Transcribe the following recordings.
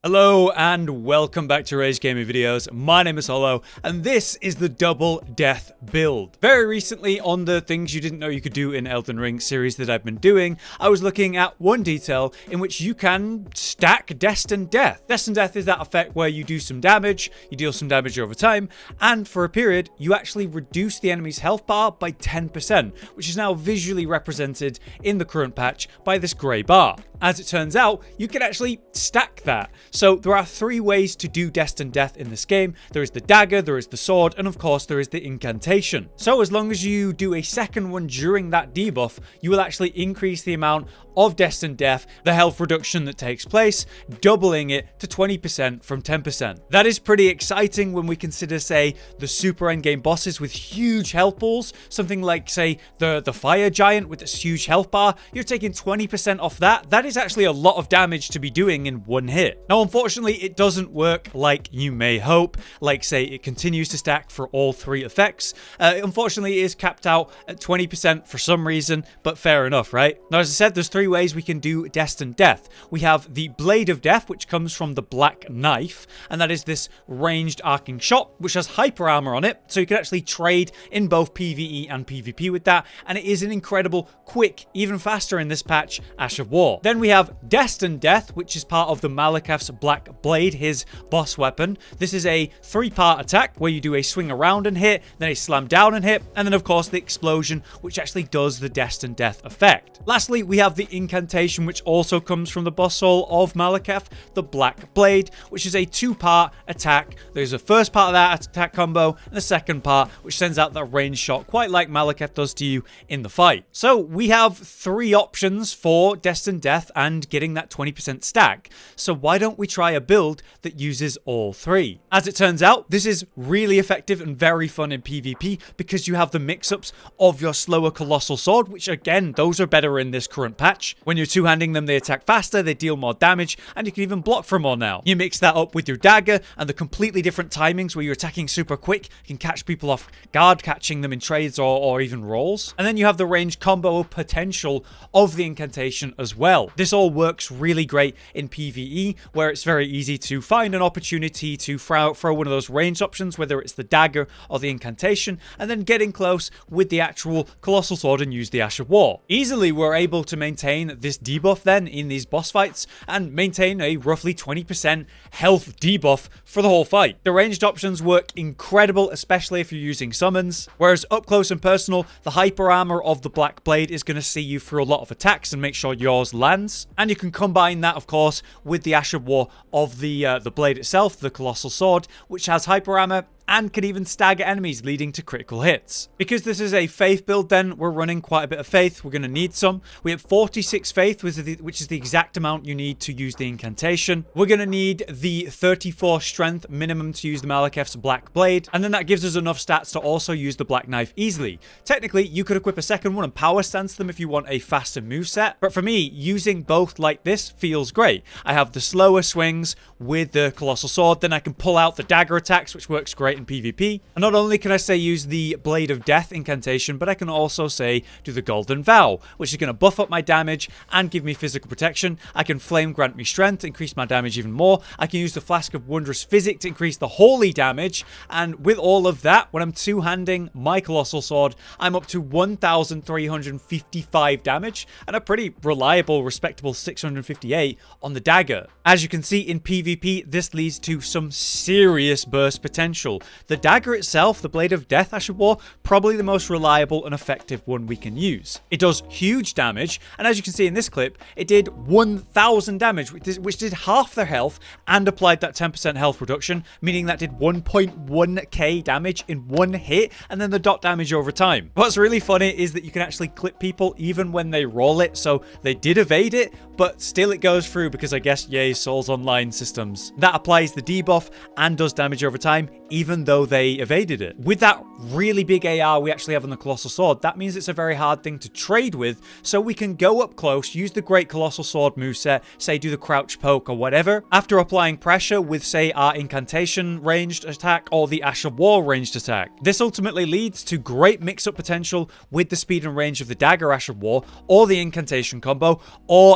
Hello and welcome back to RageGamingVideos. My name is Holo and this is the double death build. Very recently on the things you didn't know you could do in Elden Ring series that I've been doing, I was looking at one detail in which you can stack Destined Death. Destined Death is that effect where you do some damage, you deal some damage over time, and for a period you actually reduce the enemy's health bar by 10%, which is now visually represented in the current patch by this grey bar. As it turns out, you can actually stack that. So there are three ways to do Destined Death in this game. There is the dagger, there is the sword, and of course there is the incantation. So as long as you do a second one during that debuff, you will actually increase the amount of Destined Death, the health reduction that takes place, doubling it to 20% from 10%. That is pretty exciting when we consider, say, the super endgame bosses with huge health pools, something like, say, the fire giant with its huge health bar. You're taking 20% off that. That is actually a lot of damage to be doing in one hit. Now, unfortunately, it doesn't work like you may hope. Like, say, it continues to stack for all three effects. Unfortunately, it is capped out at 20% for some reason, but fair enough, right? Now, as I said, there's three ways we can do Destined Death. We have the Blade of Death, which comes from the Black Knife, and that is this ranged arcing shot, which has hyper armor on it, so you can actually trade in both PvE and PvP with that, and it is an incredible, quick, even faster in this patch, Ash of War. Then we have Destined Death, which is part of the Maliketh's Black Blade, his boss weapon. This is a three-part attack where you do a swing around and hit, then a slam down and hit, and then of course the explosion, which actually does the Destined Death effect. Lastly, we have the incantation, which also comes from the boss soul of Maliketh, the Black Blade, which is a two-part attack. There's a first part of that attack combo and a second part, which sends out that range shot quite like Maliketh does to you in the fight. So we have three options for Destined Death and getting that 20% stack. So why don't we try a build that uses all three? As it turns out, this is really effective and very fun in PvP because you have the mix-ups of your slower Colossal Sword, which again, those are better in this current patch. When you're two-handing them, they attack faster, they deal more damage, and you can even block for more now. You mix that up with your dagger and the completely different timings where you're attacking super quick, you can catch people off guard, catching them in trades or even rolls. And then you have the range combo potential of the incantation as well. This all works really great in PvE, where it's very easy to find an opportunity to throw one of those ranged options, whether it's the dagger or the incantation, and then get in close with the actual Colossal Sword and use the Ash of War. Easily, we're able to maintain this debuff then in these boss fights and maintain a roughly 20% health debuff for the whole fight. The ranged options work incredible, especially if you're using summons, whereas up close and personal, the hyper armor of the Black Blade is going to see you through a lot of attacks and make sure yours lands. And you can combine that, of course, with the Ash of War of the blade itself, the Colossal Sword, which has hyper armor and can even stagger enemies, leading to critical hits. Because this is a faith build then, we're running quite a bit of faith. We're going to need some. We have 46 faith, which is the exact amount you need to use the incantation. We're going to need the 34 strength minimum to use the Maliketh's Black Blade, and then that gives us enough stats to also use the Black Knife easily. Technically, you could equip a second one and power stance them if you want a faster moveset, but for me, using both like this feels great. I have the slower swings with the Colossal Sword, then I can pull out the dagger attacks, which works great in PvP. And not only can I say use the Blade of Death incantation, but I can also say do the Golden Vow, which is going to buff up my damage and give me physical protection. I can Flame grant me strength, increase my damage even more. I can use the Flask of Wondrous Physic to increase the holy damage. And with all of that, when I'm two-handing my Colossal Sword, I'm up to 1,355 damage and a pretty reliable, respectable 658 on the dagger. As you can see in PvP, this leads to some serious burst potential. The dagger itself, the Blade of Death Ash of War, probably the most reliable and effective one we can use. It does huge damage, and as you can see in this clip, it did 1,000 damage, which did half their health and applied that 10% health reduction, meaning that did 1.1k damage in one hit, and then the dot damage over time. What's really funny is that you can actually clip people even when they roll it, so they did evade it, but still it goes through because I guess, yay, Souls Online systems. That applies the debuff and does damage over time, even though they evaded it. With that really big AR we actually have on the Colossal Sword, that means it's a very hard thing to trade with, so we can go up close, use the Great Colossal Sword moveset, say do the crouch poke or whatever, after applying pressure with, say, our incantation ranged attack or the Ash of War ranged attack. This ultimately leads to great mix-up potential with the speed and range of the dagger Ash of War, or the incantation combo,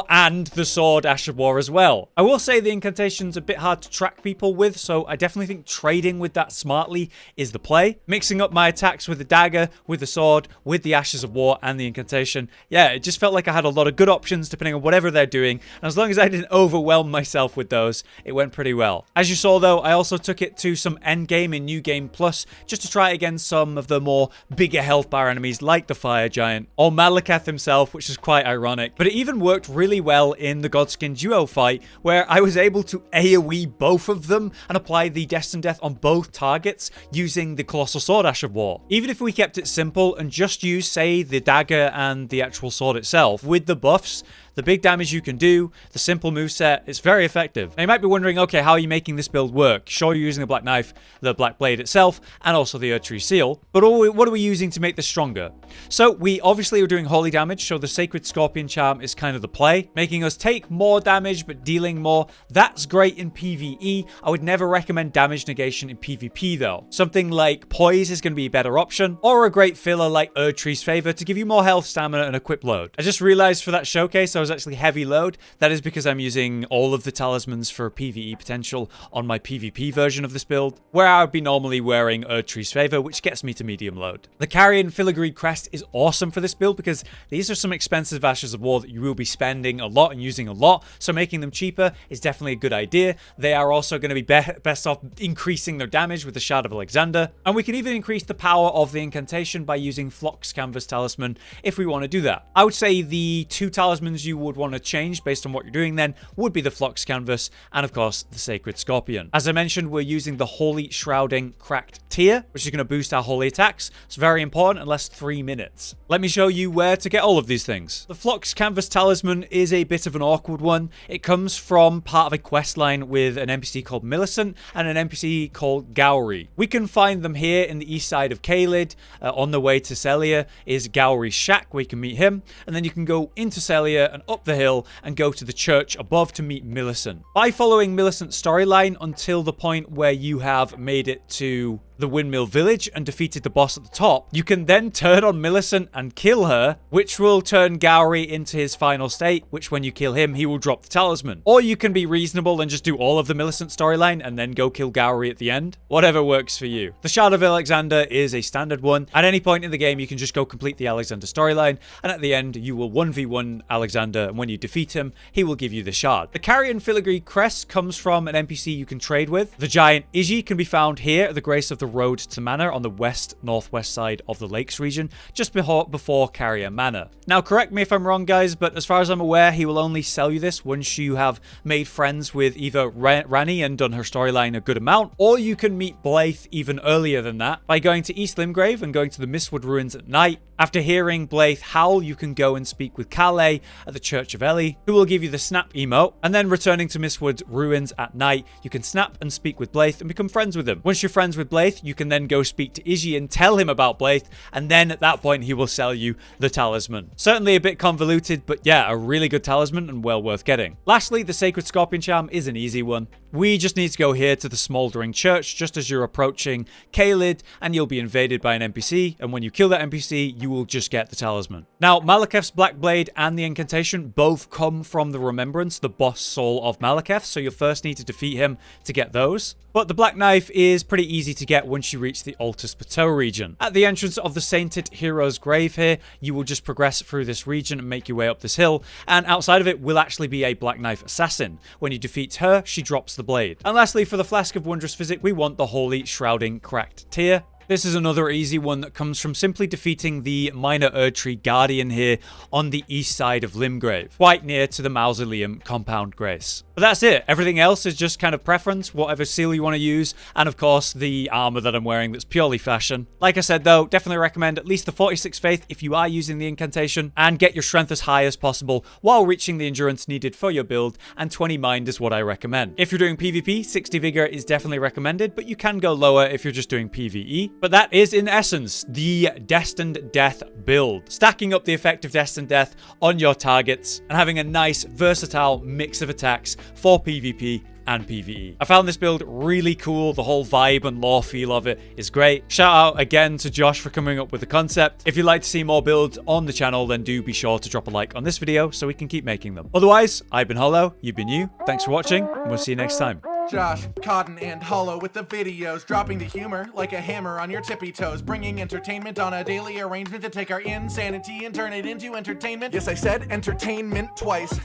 and the sword Ash of War as well. I will say the incantation's a bit hard to track people with, so I definitely think trading with that smartly is the play. Mixing up my attacks with the dagger, with the sword, with the Ashes of War, and the incantation. Yeah, it just felt like I had a lot of good options depending on whatever they're doing, and as long as I didn't overwhelm myself with those, it went pretty well. As you saw though, I also took it to some endgame in New Game Plus, just to try it against some of the more bigger health bar enemies like the Fire Giant, or Maliketh himself, which is quite ironic. But it even worked really well in the Godskin duo fight, where I was able to AoE both of them and apply the Destined Death on both targets using the Colossal Sword Ash of War. Even if we kept it simple and just used, say, the dagger and the actual sword itself, with the buffs, the big damage you can do, the simple moveset, it's very effective. Now you might be wondering, okay, how are you making this build work? Sure, you're using the Black Knife, the Black Blade itself, and also the Erdtree Seal, but what are we using to make this stronger? So we obviously are doing holy damage, so the Sacred Scorpion Charm is kind of the play, making us take more damage but dealing more. That's great in PvE. I would never recommend damage negation in PvP though. Something like Poise is going to be a better option, or a great filler like Erdtree's Favor to give you more health, stamina, and equip load. I just realized for that showcase I was actually heavy load. That is because I'm using all of the talismans for PvE potential on my PvP version of this build, where I would be normally wearing Erdtree's Favor, which gets me to medium load. The Carrion Filigree Crest is awesome for this build because these are some expensive Ashes of War that you will be spending a lot and using a lot, so making them cheaper is definitely a good idea. They are also going to be best off increasing their damage with the Shard of Alexander, and we can even increase the power of the incantation by using Phlox Canvas Talisman if we want to do that. I would say the two talismans you would want to change based on what you're doing then would be the Phlox Canvas and of course the Sacred Scorpion. As I mentioned, we're using the Holy Shrouding Cracked Tier, which is going to boost our holy attacks. It's very important and lasts 3 minutes. Let me show you where to get all of these things. The Phlox Canvas Talisman is a bit of an awkward one. It comes from part of a quest line with an NPC called Millicent and an NPC called Gowry. We can find them here in the east side of Caelid. On the way to Celia is Gowry's shack where you can meet him, and then you can go into Celia and up the hill and go to the church above to meet Millicent. By following Millicent's storyline until the point where you have made it to the Windmill Village and defeated the boss at the top, you can then turn on Millicent and kill her, which will turn Gowry into his final state, which when you kill him, he will drop the talisman. Or you can be reasonable and just do all of the Millicent storyline and then go kill Gowry at the end. Whatever works for you. The Shard of Alexander is a standard one. At any point in the game, you can just go complete the Alexander storyline, and at the end, you will 1v1 Alexander, and when you defeat him, he will give you the shard. The Carrion Filigree Crest comes from an NPC you can trade with. The giant Iji can be found here at the Grace of the Road to Manor on the west-northwest side of the Lakes region, just before Carrion Manor. Now, correct me if I'm wrong, guys, but as far as I'm aware, he will only sell you this once you have made friends with either Rani and done her storyline a good amount, or you can meet Blythe even earlier than that by going to East Limgrave and going to the Mistwood Ruins at night. After hearing Blythe howl, you can go and speak with Calais at the Church of Ellie, who will give you the snap emote, and then returning to Mistwood Ruins at night, you can snap and speak with Blythe and become friends with him. Once you're friends with Blythe, you can then go speak to Iji and tell him about Blythe, and then at that point he will sell you the talisman. Certainly a bit convoluted, but yeah, a really good talisman and well worth getting. Lastly, the Sacred Scorpion Charm is an easy one. We just need to go here to the Smouldering Church just as you're approaching Caelid, and you'll be invaded by an NPC, and when you kill that NPC, you will just get the talisman. Now, Maliketh's Black Blade and the incantation both come from the Remembrance, the boss soul of Maliketh, so you'll first need to defeat him to get those. But the Black Knife is pretty easy to get once you reach the Altus Plateau region. At the entrance of the Sainted Hero's Grave here, you will just progress through this region and make your way up this hill, and outside of it will actually be a Black Knife assassin. When you defeat her, she drops the blade. And lastly, for the Flask of Wondrous Physic, we want the Holy Shrouding Cracked Tier. This is another easy one that comes from simply defeating the Minor Erdtree Guardian here on the east side of Limgrave, quite near to the Mausoleum Compound Grace. But that's it. Everything else is just kind of preference, whatever seal you want to use, and of course the armor that I'm wearing that's purely fashion. Like I said though, definitely recommend at least the 46 Faith if you are using the incantation, and get your strength as high as possible while reaching the endurance needed for your build, and 20 mind is what I recommend. If you're doing PvP, 60 vigor is definitely recommended, but you can go lower if you're just doing PvE. But that is, in essence, the Destined Death build. Stacking up the effect of Destined Death on your targets and having a nice, versatile mix of attacks for PvP and PvE. I found this build really cool. The whole vibe and lore feel of it is great. Shout out again to Josh for coming up with the concept. If you'd like to see more builds on the channel, then do be sure to drop a like on this video so we can keep making them. Otherwise, I've been Hollow, you've been you. Thanks for watching, and we'll see you next time. Josh, Cotton, and Hollow with the videos, dropping the humor like a hammer on your tippy toes, bringing entertainment on a daily arrangement to take our insanity and turn it into entertainment. Yes, I said entertainment twice,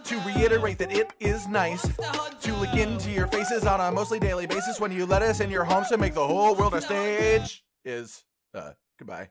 to reiterate that it is nice to look into your faces on a mostly daily basis when you let us in your homes to make the whole world a stage. Goodbye.